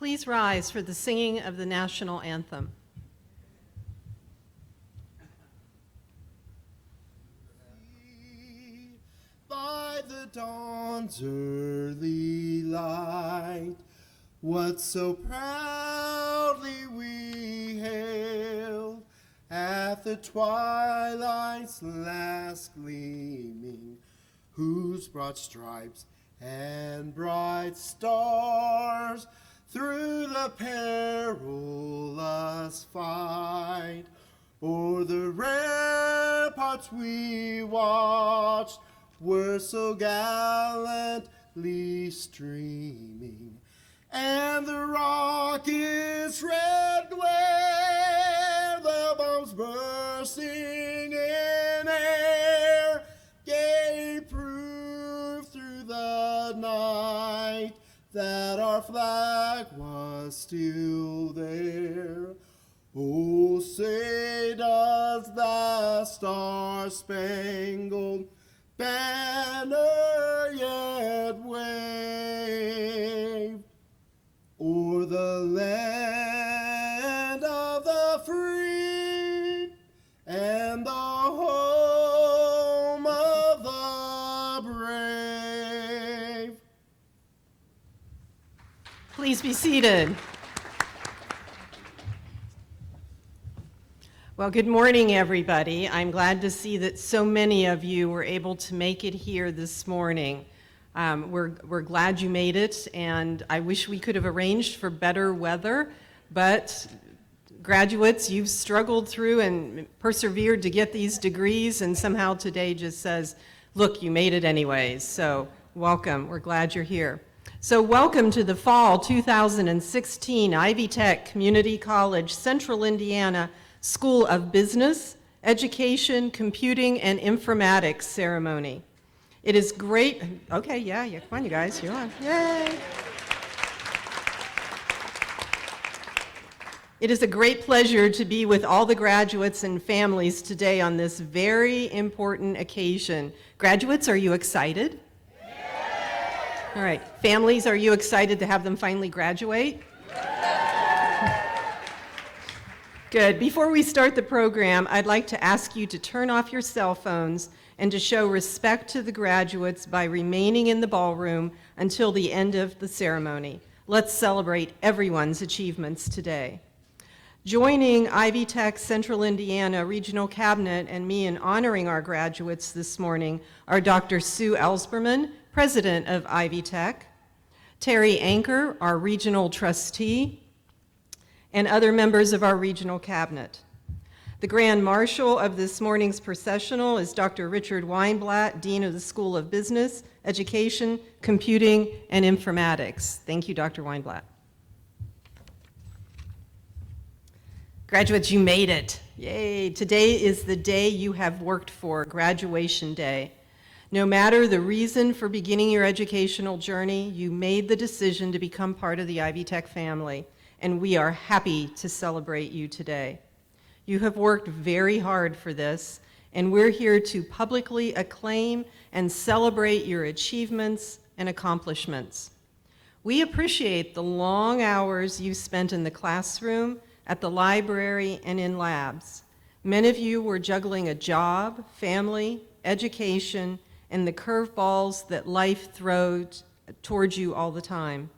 Please rise for the singing of the national anthem. By the dawn's early light, what so proudly we hailed, at the twilight's last gleaming, whose broad stripes and bright stars through the perilous fight o'er the ramparts we watched were so gallantly streaming, and the rocket's red glare, the bombs bursting in air, gave proof through the night that our flag was still there. Oh, say does the star-spangled banner yet wave o'er the land of the free and the home of the brave? Please be seated. Well, good morning, everybody. I'm glad to see that so many of you were able to make it here this morning. We're glad you made it, and I wish we could have arranged for better weather, but graduates, you've struggled through and persevered to get these degrees, and somehow today just says, look, you made it anyways. So welcome. We're glad you're here. So welcome to the Fall 2016 Ivy Tech Community College Central Indiana School of Business, Education, Computing, and Informatics ceremony. It is great. Okay, yeah, come on, you guys, you're on. Yay! It is a great pleasure to be with all the graduates and families today on this very important occasion. Graduates, are you excited? Yeah. All right, families, are you excited to have them finally graduate? Good. Before we start the program, I'd like to ask you to turn off your cell phones and to show respect to the graduates by remaining in the ballroom until the end of the ceremony. Let's celebrate everyone's achievements today. Joining Ivy Tech Central Indiana Regional Cabinet and me in honoring our graduates this morning are Dr. Sue Ellsberman, President of Ivy Tech, Terry Anker, our Regional Trustee, and other members of our regional cabinet. The Grand Marshal of this morning's processional is Dr. Richard Weinblatt, Dean of the School of Business, Education, Computing, and Informatics. Thank you, Dr. Weinblatt. Graduates, you made it. Yay. Today is the day you have worked for, graduation day. No matter the reason for beginning your educational journey, you made the decision to become part of the Ivy Tech family, and we are happy to celebrate you today. You have worked very hard for this, and we're here to publicly acclaim and celebrate your achievements and accomplishments. We appreciate the long hours you spent in the classroom, at the library, and in labs. Many of you were juggling a job, family, education, and the curveballs that life throws towards you all the time.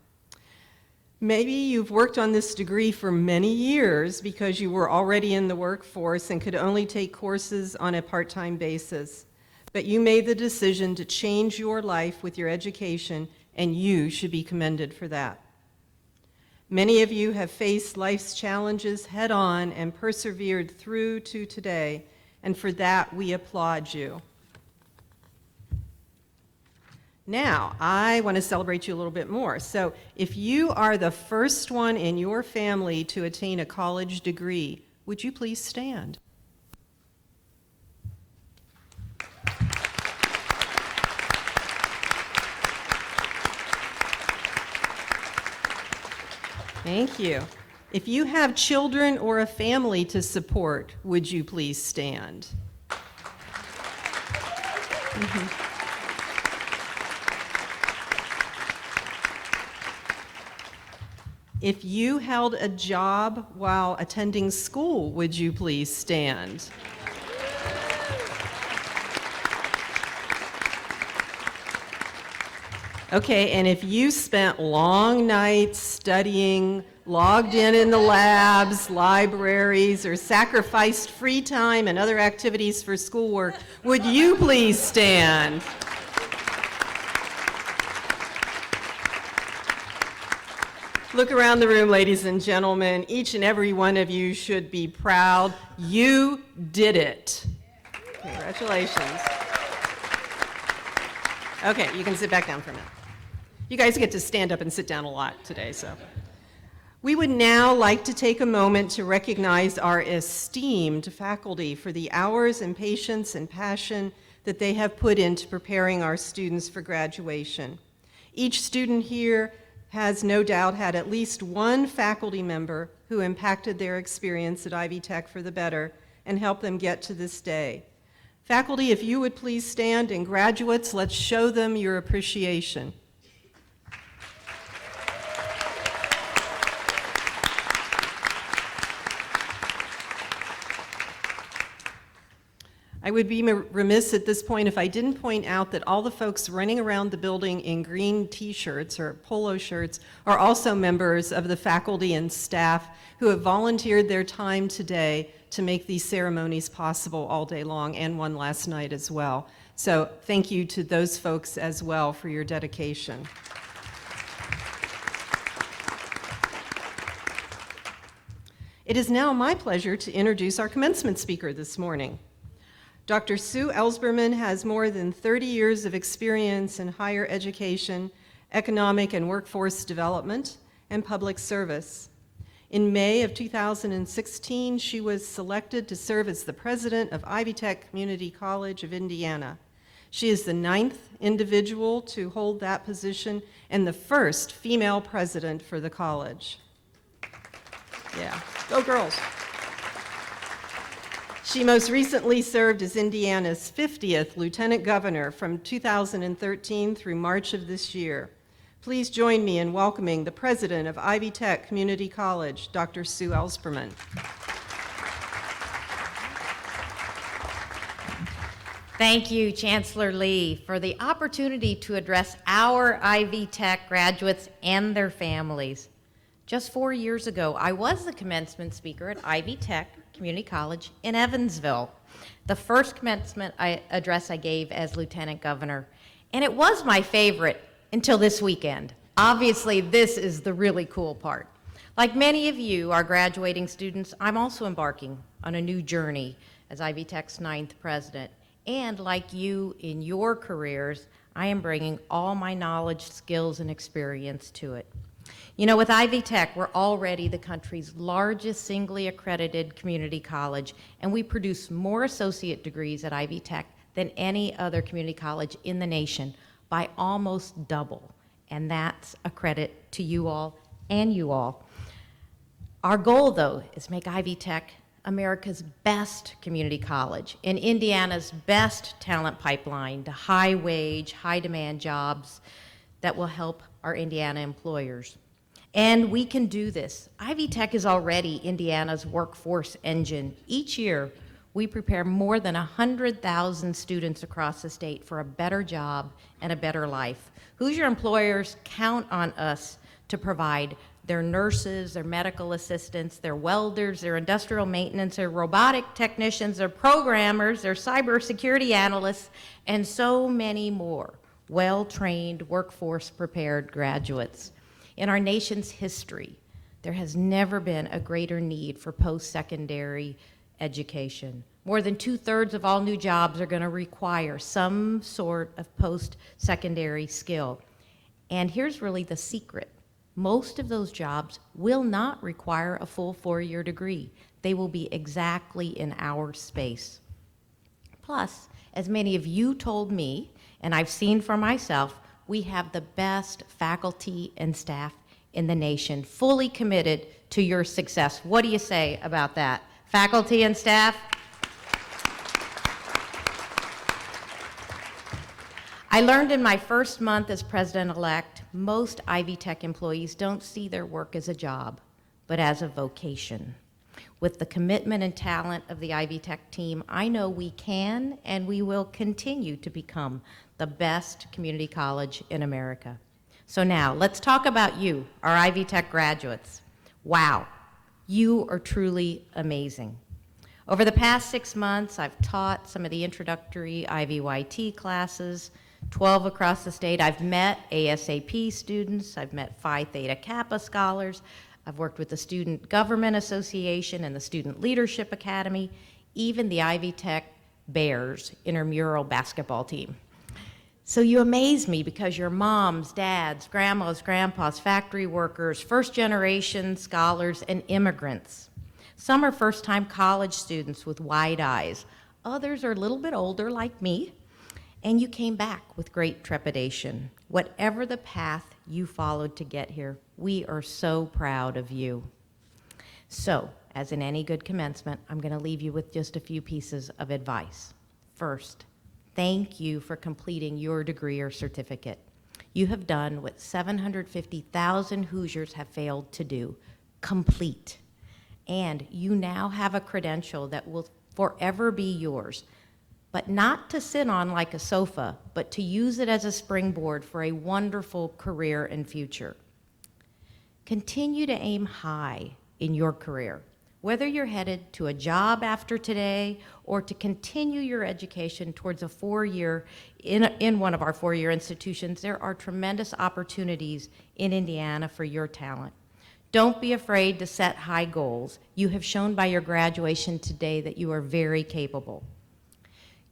Maybe you've worked on this degree for many years because you were already in the workforce and could only take courses on a part-time basis. But you made the decision to change your life with your education, and you should be commended for that. Many of you have faced life's challenges head-on and persevered through to today, and for that we applaud you. Now, I want to celebrate you a little bit more. So if you are the first one in your family to attain a college degree, would you please stand? Thank you. If you have children or a family to support, would you please stand? If you held a job while attending school, would you please stand? Okay, and if you spent long nights studying, logged in the labs, libraries, or sacrificed free time and other activities for schoolwork, would you please stand? Look around the room, ladies and gentlemen. Each and every one of you should be proud. You did it. Congratulations. Okay, you can sit back down for a minute. You guys get to stand up and sit down a lot today, so. We would now like to take a moment to recognize our esteemed faculty for the hours and patience and passion that they have put into preparing our students for graduation. Each student here has no doubt had at least one faculty member who impacted their experience at Ivy Tech for the better and helped them get to this day. Faculty, if you would please stand, and graduates, let's show them your appreciation. I would be remiss at this point if I didn't point out that all the folks running around the building in green t-shirts or polo shirts are also members of the faculty and staff who have volunteered their time today to make these ceremonies possible all day long, and one last night as well. So thank you to those folks as well for your dedication. It is now my pleasure to introduce our commencement speaker this morning. Dr. Sue Ellsberman has more than 30 years of experience in higher education, economic and workforce development, and public service. In May of 2016, she was selected to serve as the president of Ivy Tech Community College of Indiana. She is the 9th individual to hold that position and the first female president for the college. Yeah, go girls. She most recently served as Indiana's 50th Lieutenant Governor from 2013 through March of this year. Please join me in welcoming the president of Ivy Tech Community College, Dr. Sue Ellsberman. Thank you, Chancellor Lee, for the opportunity to address our Ivy Tech graduates and their families. Just 4 years ago, I was the commencement speaker at Ivy Tech Community College in Evansville, the first commencement address I gave as Lieutenant Governor. And it was my favorite until this weekend. Obviously, this is the really cool part. Like many of you, our graduating students, I'm also embarking on a new journey as Ivy Tech's 9th president. And like you in your careers, I am bringing all my knowledge, skills, and experience to it. You know, with Ivy Tech, we're already the country's largest singly accredited community college, and we produce more associate degrees at Ivy Tech than any other community college in the nation by almost double. And that's a credit to you all and you all. Our goal, though, is to make Ivy Tech America's best community college and Indiana's best talent pipeline to high-wage, high-demand jobs that will help our Indiana employers. And we can do this. Ivy Tech is already Indiana's workforce engine. Each year, we prepare more than 100,000 students across the state for a better job and a better life. Hoosier employers count on us to provide their nurses, their medical assistants, their welders, their industrial maintenance, their robotic technicians, their programmers, their cybersecurity analysts, and so many more well-trained, workforce-prepared graduates. In our nation's history, there has never been a greater need for post-secondary education. More than 2/3 of all new jobs are going to require some sort of post-secondary skill. And here's really the secret. Most of those jobs will not require a full 4-year degree. They will be exactly in our space. Plus, as many of you told me, and I've seen for myself, we have the best faculty and staff in the nation, fully committed to your success. What do you say about that? Faculty and staff? I learned in my first month as president-elect, most Ivy Tech employees don't see their work as a job, but as a vocation. With the commitment and talent of the Ivy Tech team, I know we can and we will continue to become the best community college in America. So now, let's talk about you, our Ivy Tech graduates. Wow, you are truly amazing. Over the past 6 months, I've taught some of the introductory IVYT classes, 12 across the state. I've met ASAP students, I've met Phi Theta Kappa scholars, I've worked with the Student Government Association and the Student Leadership Academy, even the Ivy Tech Bears intramural basketball team. So you amaze me because you're moms, dads, grandmas, grandpas, factory workers, first-generation scholars, and immigrants. Some are first-time college students with wide eyes. Others are a little bit older, like me, and you came back with great trepidation. Whatever the path you followed to get here, we are so proud of you. So, as in any good commencement, I'm going to leave you with just a few pieces of advice. First, thank you for completing your degree or certificate. You have done what 750,000 Hoosiers have failed to do, complete. And you now have a credential that will forever be yours, but not to sit on like a sofa, but to use it as a springboard for a wonderful career and future. Continue to aim high in your career. Whether you're headed to a job after today or to continue your education towards a four-year, in one of our four-year institutions, there are tremendous opportunities in Indiana for your talent. Don't be afraid to set high goals. You have shown by your graduation today that you are very capable.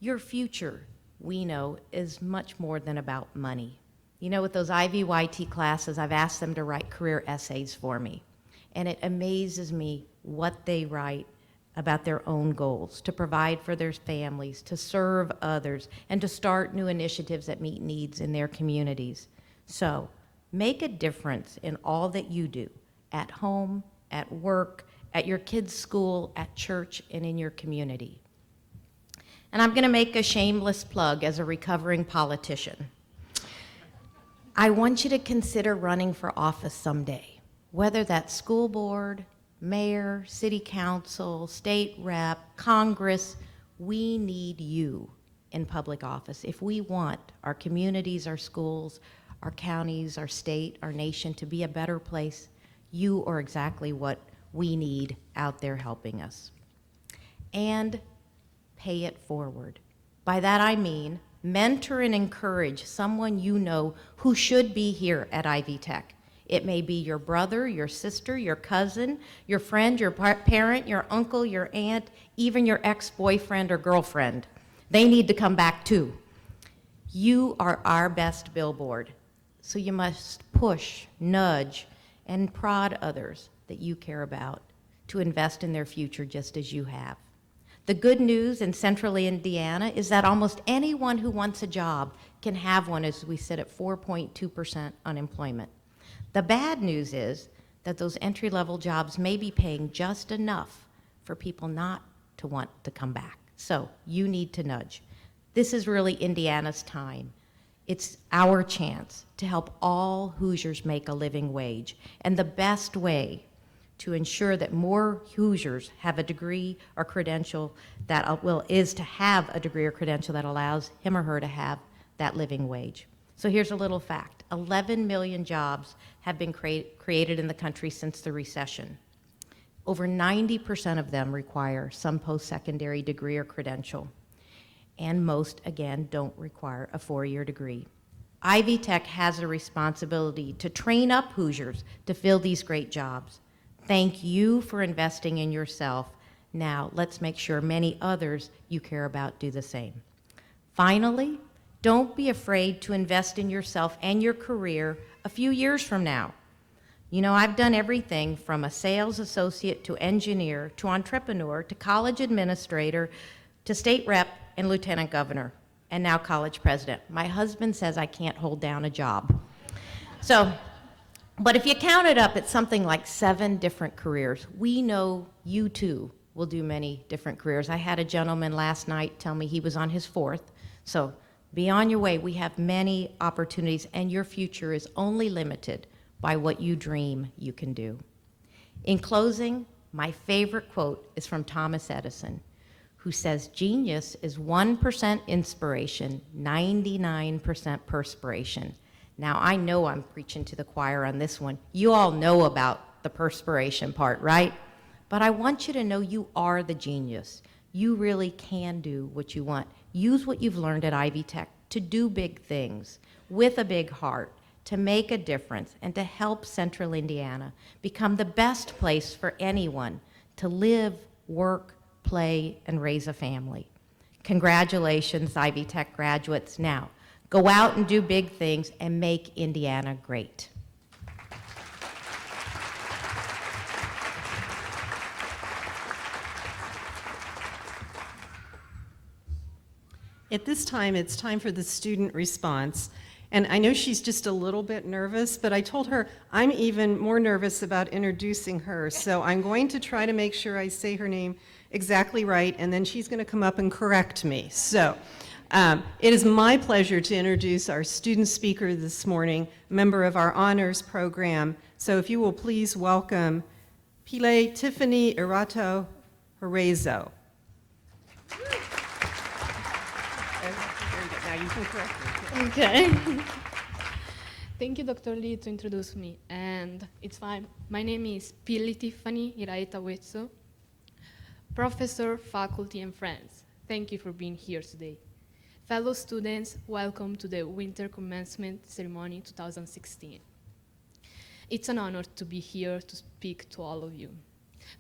Your future, we know, is much more than about money. You know, with those IVYT classes, I've asked them to write career essays for me. And it amazes me what they write about their own goals, to provide for their families, to serve others, and to start new initiatives that meet needs in their communities. So, make a difference in all that you do, at home, at work, at your kids' school, at church, and in your community. And I'm going to make a shameless plug as a recovering politician. I want you to consider running for office someday, whether that's school board, mayor, city council, state rep, Congress. We need you in public office if we want our communities, our schools, our counties, our state, our nation to be a better place. You are exactly what we need out there helping us. And pay it forward. By that I mean mentor and encourage someone you know who should be here at Ivy Tech. It may be your brother, your sister, your cousin, your friend, your parent, your uncle, your aunt, even your ex-boyfriend or girlfriend. They need to come back too. You are our best billboard, so you must push, nudge, and prod others that you care about to invest in their future just as you have. The good news in central Indiana is that almost anyone who wants a job can have one, as we sit at 4.2% unemployment. The bad news is that those entry-level jobs may be paying just enough for people not to want to come back. So you need to nudge. This is really Indiana's time. It's our chance to help all Hoosiers make a living wage. And the best way to ensure that more Hoosiers have a degree or credential is to have a degree or credential that allows him or her to have that living wage. So here's a little fact. 11 million jobs have been created in the country since the recession. Over 90% of them require some post-secondary degree or credential. And most, again, don't require a four-year degree. Ivy Tech has a responsibility to train up Hoosiers to fill these great jobs. Thank you for investing in yourself. Now, let's make sure many others you care about do the same. Finally, don't be afraid to invest in yourself and your career a few years from now. You know, I've done everything from a sales associate to engineer to entrepreneur to college administrator to state rep and lieutenant governor, and now college president. My husband says I can't hold down a job. But if you count it up, it's something like 7 different careers. We know you too will do many different careers. I had a gentleman last night tell me he was on his 4th, so Be on your way. We have many opportunities, and your future is only limited by what you dream you can do. In closing, my favorite quote is from Thomas Edison, who says, "Genius is 1% inspiration, 99% perspiration." Now, I know I'm preaching to the choir on this one. You all know about the perspiration part, right? But I want you to know you are the genius. You really can do what you want. Use what you've learned at Ivy Tech to do big things with a big heart, to make a difference, and to help Central Indiana become the best place for anyone to live, work, play, and raise a family. Congratulations, Ivy Tech graduates. Now, go out and do big things and make Indiana great. At this time, it's time for the student response. And I know she's just a little bit nervous, but I told her I'm even more nervous about introducing her. So I'm going to try to make sure I say her name exactly right, and then she's going to come up and correct me. So it is my pleasure to introduce our student speaker this morning, member of our honors program. So if you will please welcome Pile Tiffany Irato Horezo. Now you can correct me. Okay. Thank you, Dr. Lee, to introduce me. And it's fine. My name is Pili Tiffany Iraita-Wetso, professor, faculty, and friends. Thank you for being here today. Fellow students, welcome to the Winter Commencement Ceremony 2016. It's an honor to be here to speak to all of you.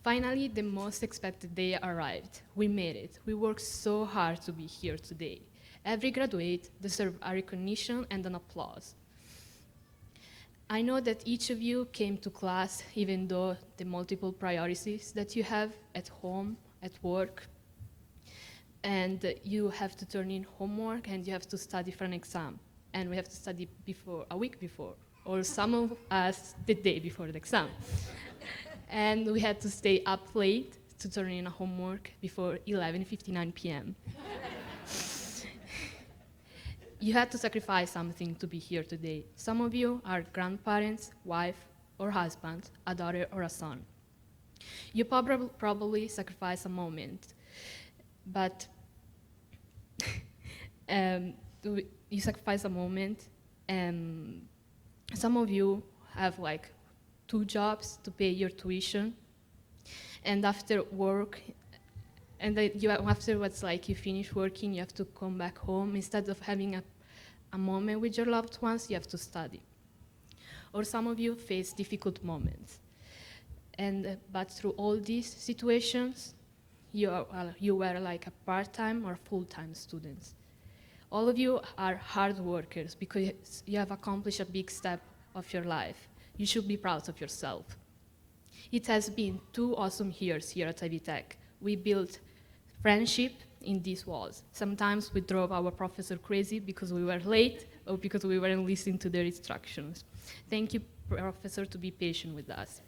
Finally, the most expected day arrived. We made it. We worked so hard to be here today. Every graduate deserves a recognition and an applause. I know that each of you came to class even though the multiple priorities that you have at home, at work, and you have to turn in homework and you have to study for an exam. And we have to study a week before, or some of us the day before the exam. And we had to stay up late to turn in a homework before 11:59 p.m. You had to sacrifice something to be here today. Some of you are grandparents, wife or husband, a daughter or a son. You probably sacrifice a moment, but you sacrifice a moment, and some of you have like 2 jobs to pay your tuition, and after work, and then afterwards, like you finish working, you have to come back home. Instead of having a moment with your loved ones, you have to study. Or some of you face difficult moments. But through all these situations, you were like a part-time or full-time students. All of you are hard workers because you have accomplished a big step of your life. You should be proud of yourself. It has been 2 awesome years here at Ivy Tech. We built friendship in these walls. Sometimes we drove our professor crazy because we were late or because we weren't listening to their instructions. Thank you, professor, to be patient with us.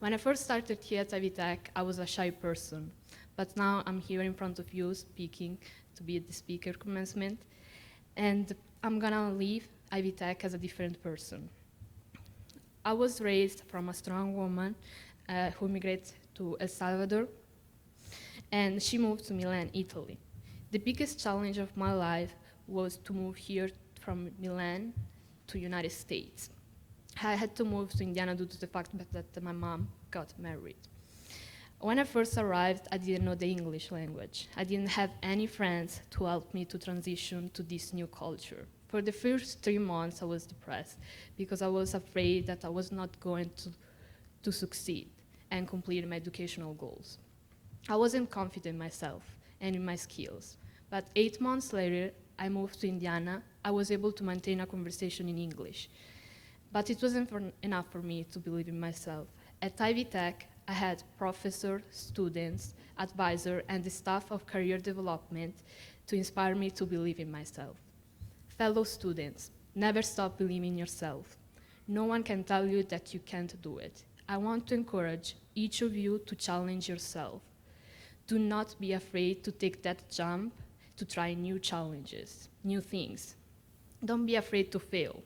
When I first started here at Ivy Tech, I was a shy person, but now I'm here in front of you speaking to be the speaker commencement, and I'm gonna leave Ivy Tech as a different person. I was raised from a strong woman who immigrated to El Salvador, and she moved to Milan, Italy. The biggest challenge of my life was to move here from Milan to United States. I had to move to Indiana due to the fact that my mom got married. When I first arrived, I didn't know the English language. I didn't have any friends to help me to transition to this new culture. For the first 3 months, I was depressed because I was afraid that I was not going to succeed and complete my educational goals. I wasn't confident in myself and in my skills. But 8 months later, I moved to Indiana. I was able to maintain a conversation in English. But it wasn't enough for me to believe in myself. At Ivy Tech, I had professors, students, advisors, and the staff of career development to inspire me to believe in myself. Fellow students, never stop believing in yourself. No one can tell you that you can't do it. I want to encourage each of you to challenge yourself. Do not be afraid to take that jump, to try new challenges, new things. Don't be afraid to fail.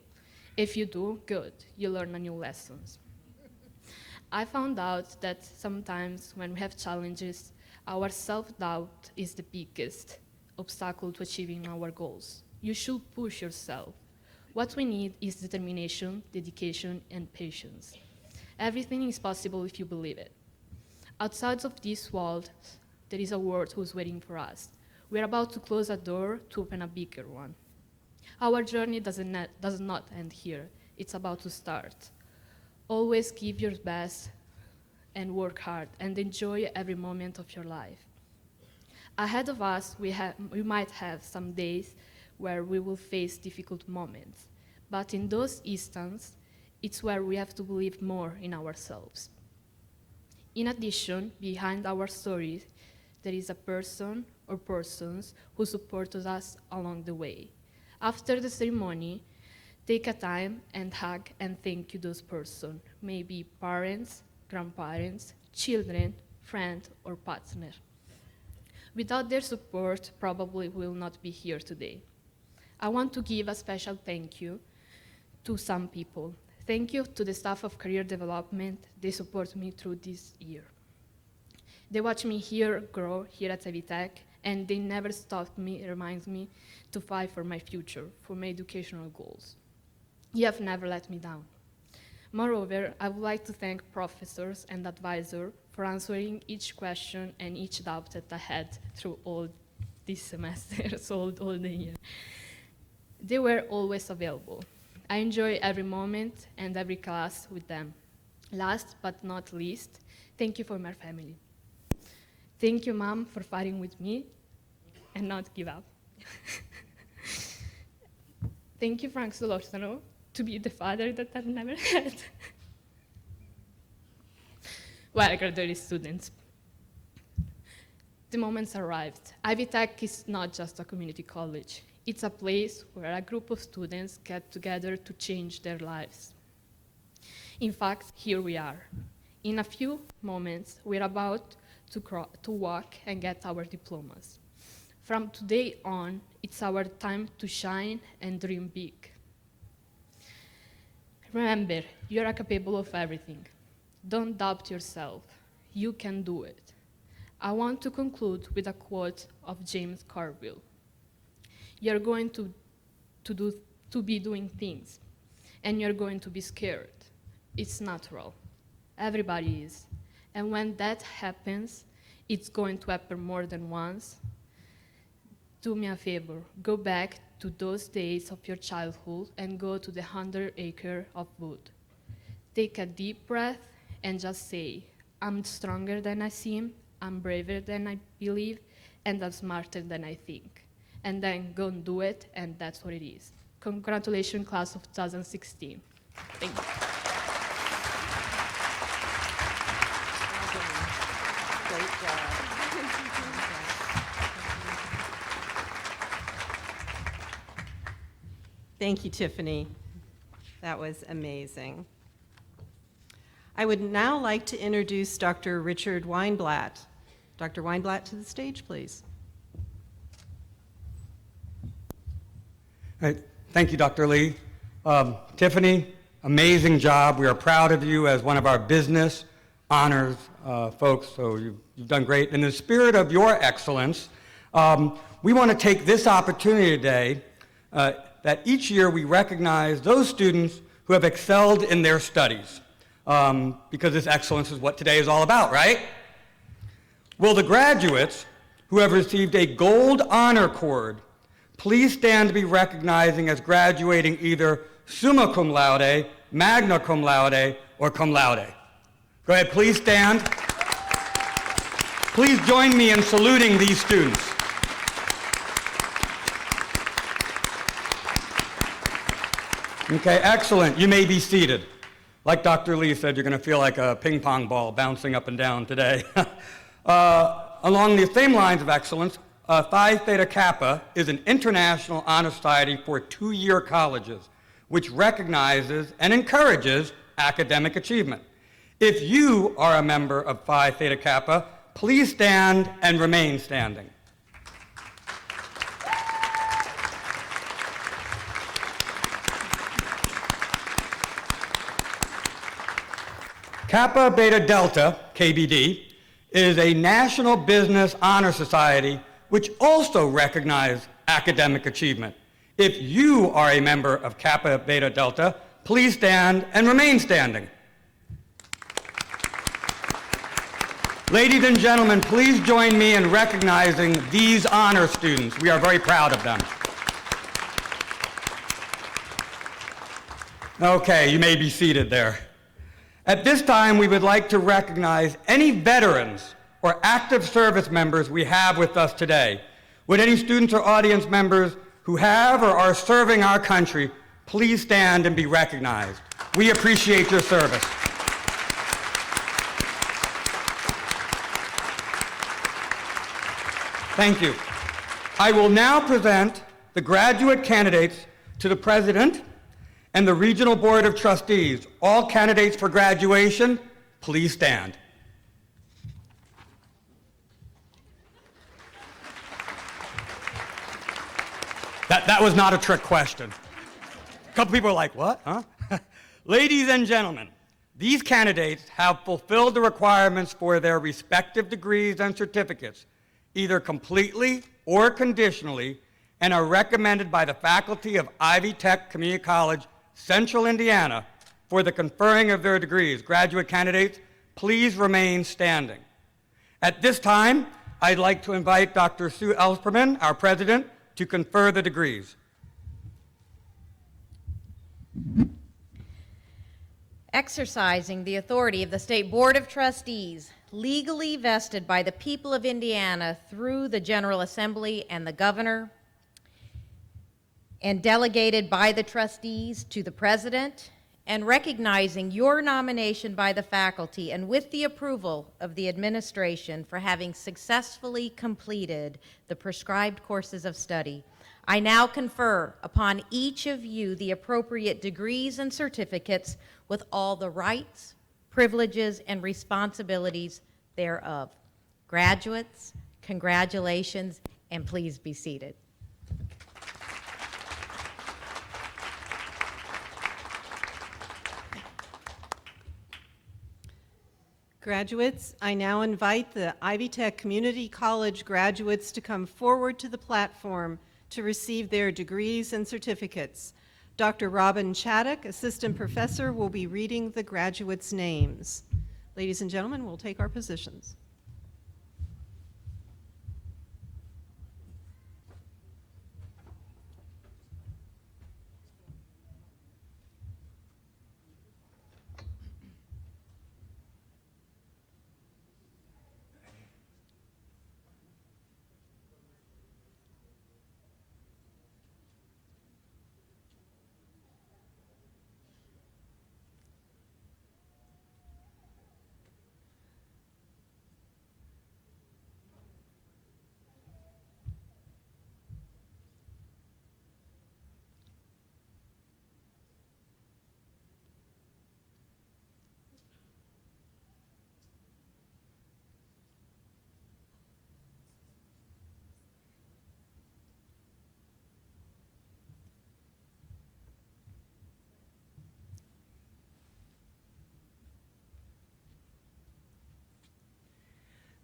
If you do, good, you learn a new lessons. I found out that sometimes when we have challenges, our self-doubt is the biggest obstacle to achieving our goals. You should push yourself. What we need is determination, dedication, and patience. Everything is possible if you believe it. Outside of this world, there is a world who's waiting for us. We're about to close a door to open a bigger one. Our journey does not end here. It's about to start. Always give your best and work hard and enjoy every moment of your life. Ahead of us, we might have some days where we will face difficult moments. But in those instances, it's where we have to believe more in ourselves. In addition, behind our stories, there is a person or persons who supported us along the way. After the ceremony, take a time and hug and thank you those persons, maybe parents, grandparents, children, friend, or partner. Without their support, probably we will not be here today. I want to give a special thank you to some people. Thank you to the staff of career development. They support me through this year. They watch me grow here at Ivy Tech, and they never stopped me, reminds me to fight for my future, for my educational goals. You have never let me down. Moreover, I would like to thank professors and advisors for answering each question and each doubt that I had through all these semesters, all the year. They were always available. I enjoy every moment and every class with them. Last but not least, thank you for my family. Thank you, Mom, for fighting with me and not give up. Thank you, Frank Solostano, to be the father that I've never had. Well, graduate students, the moment's arrived. Ivy Tech is not just a community college. It's a place where a group of students get together to change their lives. In fact, here we are. In a few moments, we're about to walk and get our diplomas. From today on, it's our time to shine and dream big. Remember, you are capable of everything. Don't doubt yourself. You can do it. I want to conclude with a quote of James Carville. You're going to be doing things, and you're going to be scared. It's natural. Everybody is. And when that happens, it's going to happen more than once. Do me a favor, go back to those days of your childhood and go to the 100-acre of wood. Take a deep breath and just say, I'm stronger than I seem, I'm braver than I believe, and I'm smarter than I think. And then go and do it, and that's what it is. Congratulations, class of 2016. Thank you. Great job. Thank you, Tiffany. That was amazing. I would now like to introduce Dr. Richard Weinblatt. Dr. Weinblatt, to the stage, please. All right. Thank you, Dr. Lee. Tiffany, amazing job. We are proud of you as one of our business honors folks, so you've done great. In the spirit of your excellence, we want to take this opportunity today that each year we recognize those students who have excelled in their studies, because this excellence is what today is all about, right? Will the graduates who have received a gold honor cord please stand to be recognizing as graduating either summa cum laude, magna cum laude, or cum laude? Go ahead, please stand. Please join me in saluting these students. Okay, excellent. You may be seated. Like Dr. Lee said, you're going to feel like a ping pong ball bouncing up and down today. Along the same lines of excellence, Phi Theta Kappa is an international honor society for two-year colleges, which recognizes and encourages academic achievement. If you are a member of Phi Theta Kappa, please stand and remain standing. Kappa Beta Delta, KBD, is a national business honor society which also recognizes academic achievement. If you are a member of Kappa Beta Delta, please stand and remain standing. Ladies and gentlemen, please join me in recognizing these honor students. We are very proud of them. Okay, you may be seated there. At this time, we would like to recognize any veterans or active service members we have with us today. Would any students or audience members who have or are serving our country please stand and be recognized? We appreciate your service. Thank you. I will now present the graduate candidates to the President and the Regional Board of Trustees. All candidates for graduation, please stand. That was not a trick question. A couple people are like, what, huh? Ladies and gentlemen, these candidates have fulfilled the requirements for their respective degrees and certificates, either completely or conditionally, and are recommended by the faculty of Ivy Tech Community College, Central Indiana, for the conferring of their degrees. Graduate candidates, please remain standing. At this time, I'd like to invite Dr. Sue Ellspermann, our president, to confer the degrees. Exercising the authority of the State Board of Trustees, legally vested by the people of Indiana through the General Assembly and the Governor, and delegated by the trustees to the President, and recognizing your nomination by the faculty and with the approval of the administration for having successfully completed the prescribed courses of study, I now confer upon each of you the appropriate degrees and certificates with all the rights, privileges, and responsibilities thereof. Graduates, congratulations, and please be seated. Graduates, I now invite the Ivy Tech Community College graduates to come forward to the platform to receive their degrees and certificates. Dr. Robin Chaddock, Assistant Professor, will be reading the graduates' names. Ladies and gentlemen, we'll take our positions.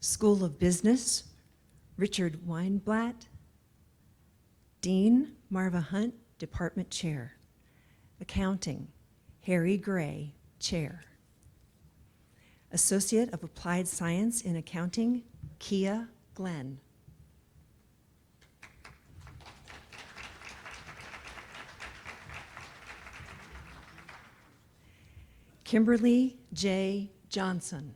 School of Business, Richard Weinblatt. Dean, Marva Hunt, Department Chair. Accounting, Harry Gray, Chair. Associate of Applied Science in Accounting, Kia Glenn. Kimberly J. Johnson.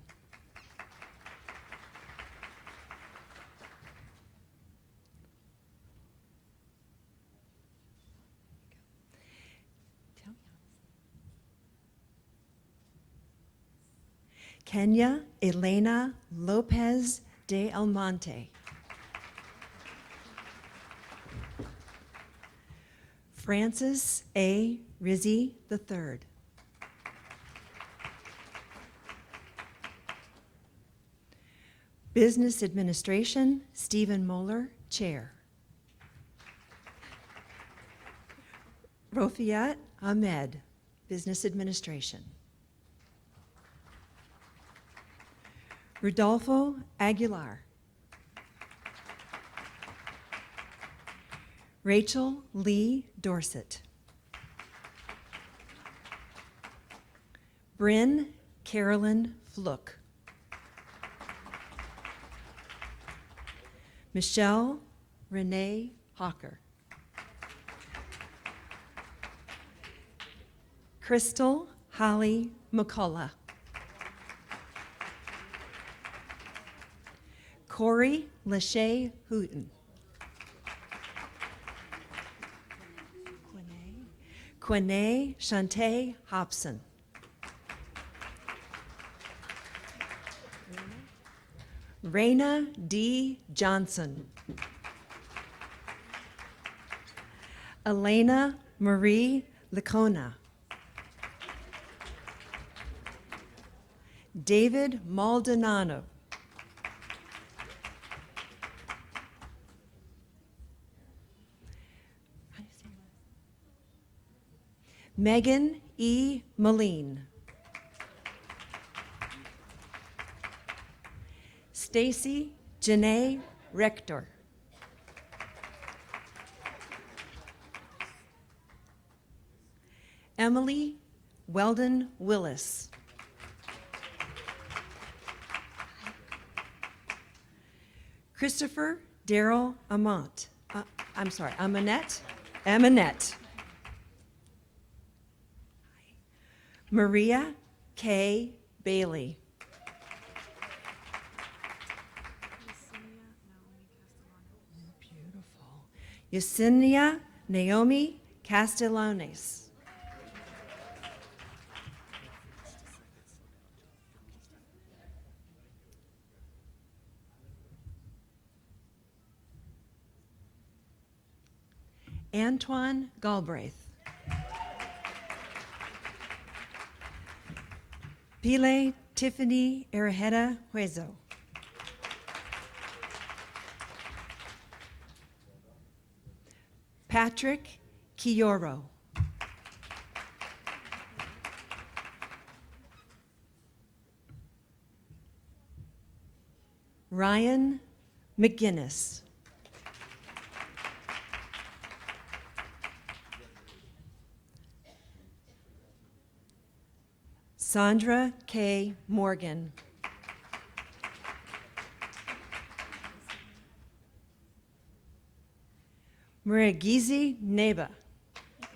Kenya Elena Lopez de Almonte. Francis A. Rizzi III. Business Administration, Stephen Moeller, Chair. Rofiat Ahmed, Business Administration. Rodolfo Aguilar. Rachel Lee Dorset. Bryn Carolyn Fluke. Michelle Renee Hawker. Crystal Holly McCullough. Corey Lachey Hooten. Quinae Shantae Hobson. Raina D. Johnson. Elena Marie Licona. David Maldonado. Megan E. Moline. Stacy Janae Rector. Emily Weldon Willis. Christopher Darrell Amont. Amonette. Maria K. Bailey. Beautiful. Yesenia Naomi Castellanes. Antoine Galbraith. Pile Tiffany Arajeta Huezo. Patrick Kioro. Ryan McGinnis. Sandra K. Morgan. Muragizi Neba. Wow,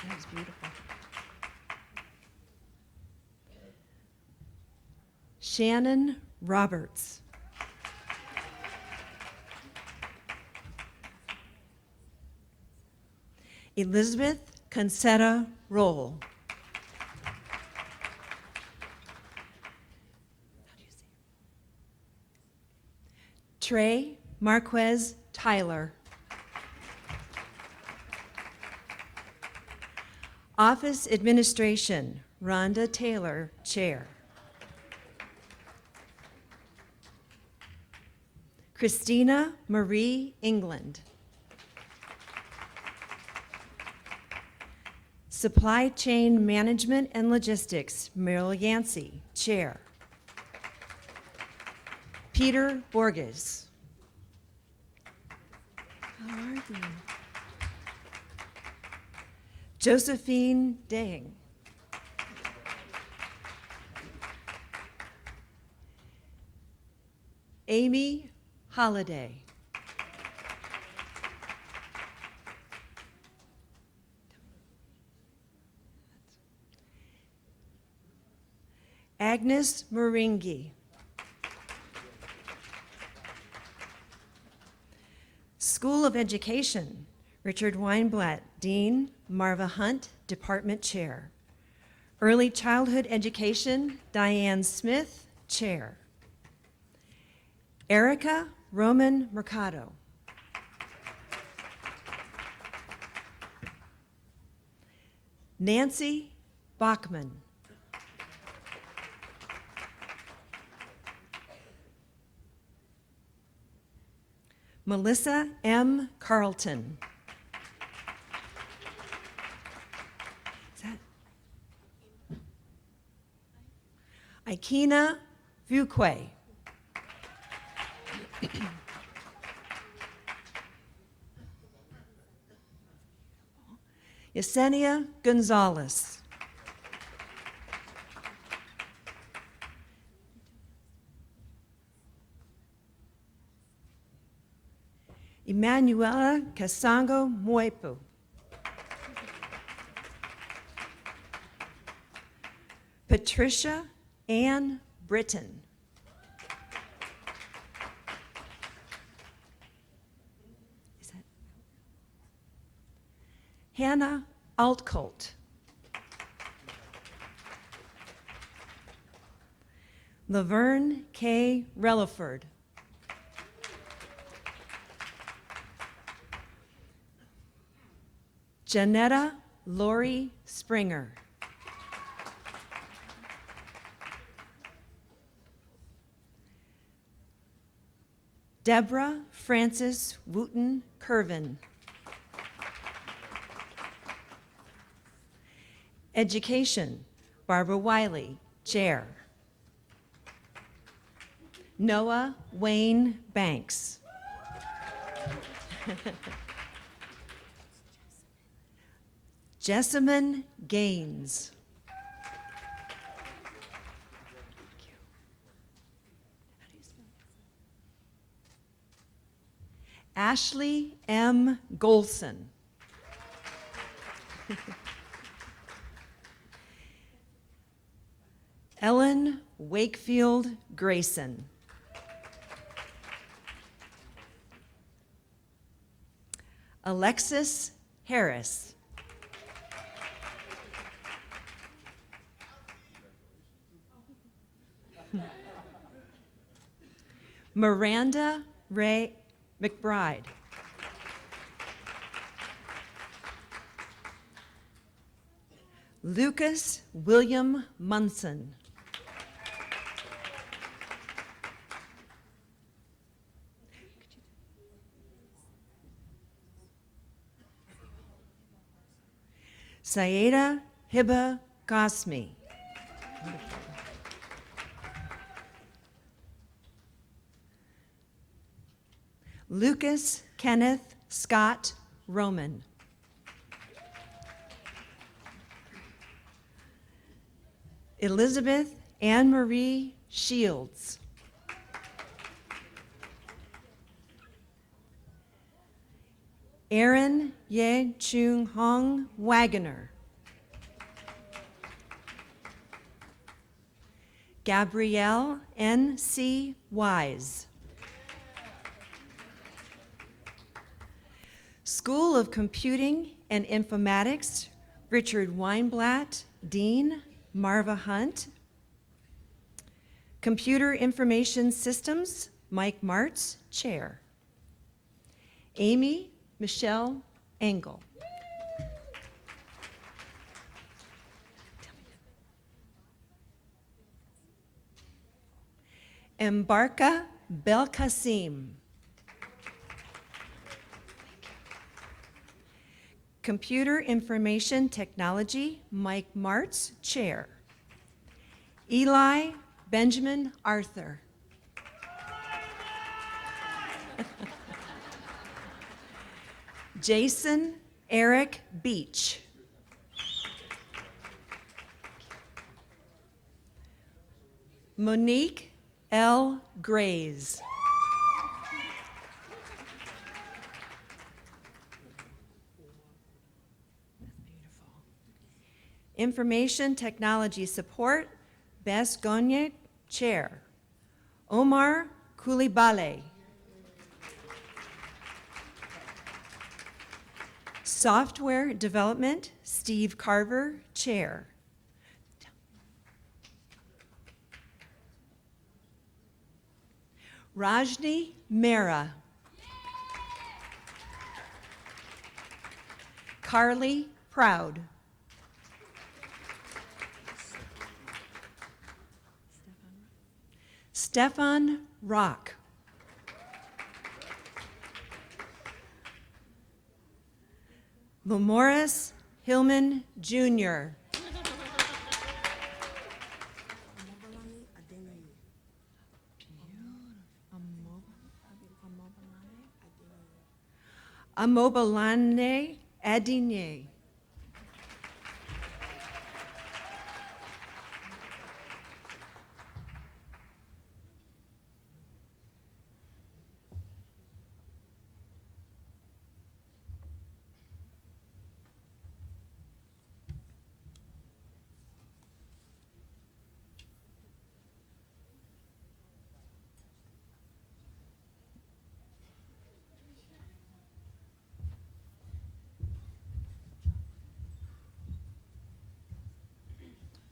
that was beautiful. Shannon Roberts. Elizabeth Concetta Roll. Trey Marquez Tyler. Office Administration, Rhonda Taylor, Chair. Christina Marie England. Supply Chain Management and Logistics, Meryl Yancey, Chair. Peter Borges. How are you? Josephine Dang. Amy Holliday. Agnes Moringi. School of Education, Richard Weinblatt, Dean, Marva Hunt, Department Chair. Early Childhood Education, Diane Smith, Chair. Erica Roman Mercado. Nancy Bachman. Melissa M. Carlton. Is that? Ikena Fuquay. Yesenia Gonzalez. Emanuela Casango Moipu. Patricia Ann Britton. Is that Hannah Altcolt. Laverne K. Relaford. Janetta Lori Springer. Deborah Frances Wooten Curvin. Education, Barbara Wiley, Chair. Noah Wayne Banks. Jessamine Gaines. Ashley M. Golson. Ellen Wakefield Grayson. Alexis Harris. Miranda Ray McBride. Lucas William Munson. Sayeda Hiba Gosmi. Lucas Kenneth Scott Roman. Elizabeth Anne Marie Shields. Aaron Ye Chung Hong Wagoner. Gabrielle N.C. Wise. School of Computing and Informatics, Richard Weinblatt, Dean, Marva Hunt. Computer Information Systems, Mike Martz, Chair. Amy Michelle Engel. Embarka Belkacem. Computer Information Technology, Mike Martz, Chair. Eli Benjamin Arthur. Jason Eric Beach. Monique L. Grays. Information Technology Support, Bess Gonye, Chair. Omar Koulibaly. Software Development, Steve Carver, Chair. Rajni Mehra. Carly Proud. Stefan Rock. Lamoris Hillman, Jr. Amobalane Adine.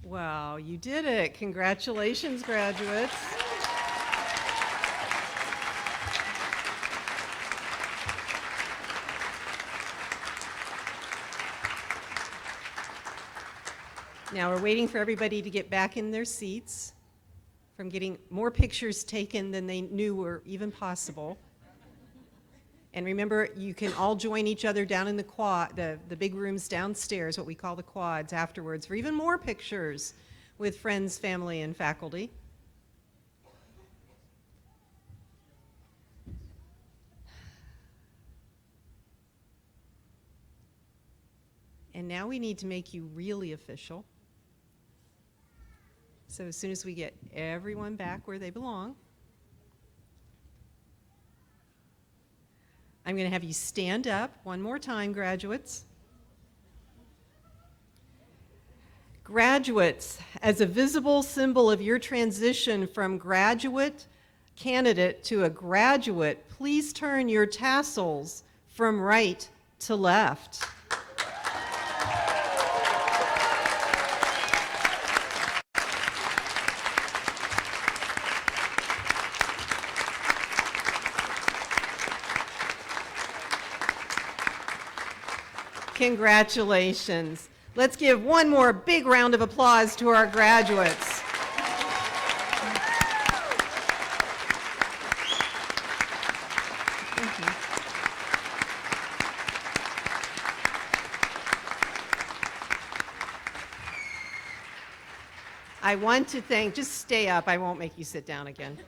Wow, you did it. Congratulations, graduates. Now we're waiting for everybody to get back in their seats from getting more pictures taken than they knew were even possible. And remember, you can all join each other down in the quad, the big rooms downstairs, what we call the quads, afterwards for even more pictures with friends, family, and faculty. And now we need to make you really official. So as soon as we get everyone back where they belong, I'm going to have you stand up one more time, graduates. Graduates, as a visible symbol of your transition from graduate candidate to a graduate, please turn your tassels from right to left. Congratulations. Let's give one more big round of applause to our graduates. Thank you. I want to thank, just stay up, I won't make you sit down again.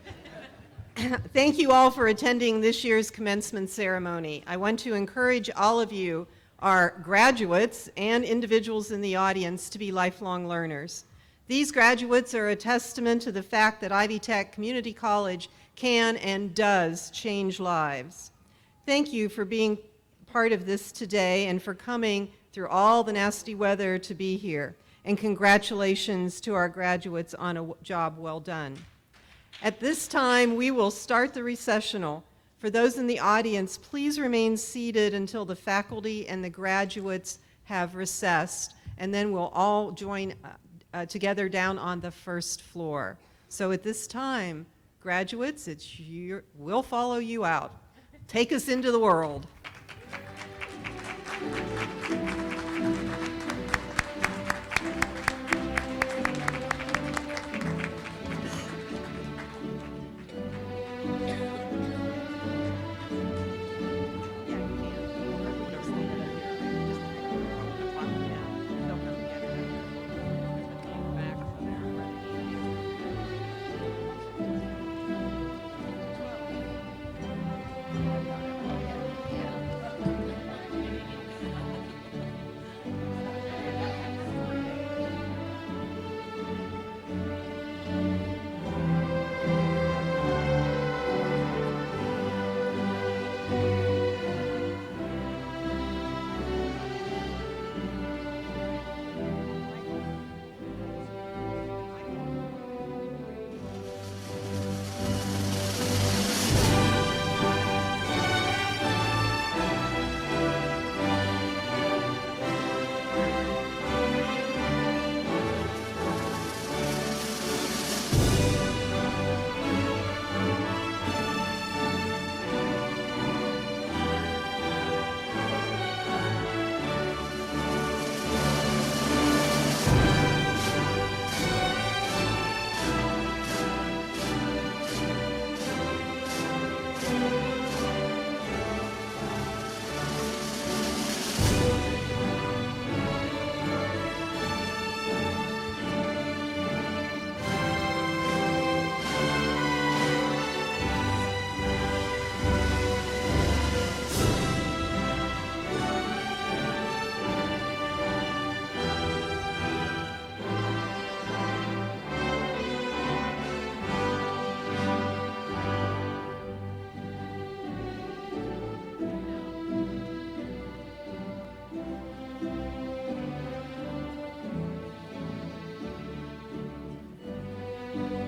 Thank you all for attending this year's commencement ceremony. I want to encourage all of you, our graduates and individuals in the audience, to be lifelong learners. These graduates are a testament to the fact that Ivy Tech Community College can and does change lives. Thank you for being part of this today and for coming through all the nasty weather to be here. And congratulations to our graduates on a job well done. At this time, we will start the recessional. For those in the audience, please remain seated until the faculty and the graduates have recessed, and then we'll all join together down on the first floor. So at this time, graduates, we'll follow you out. Take us into the world. you.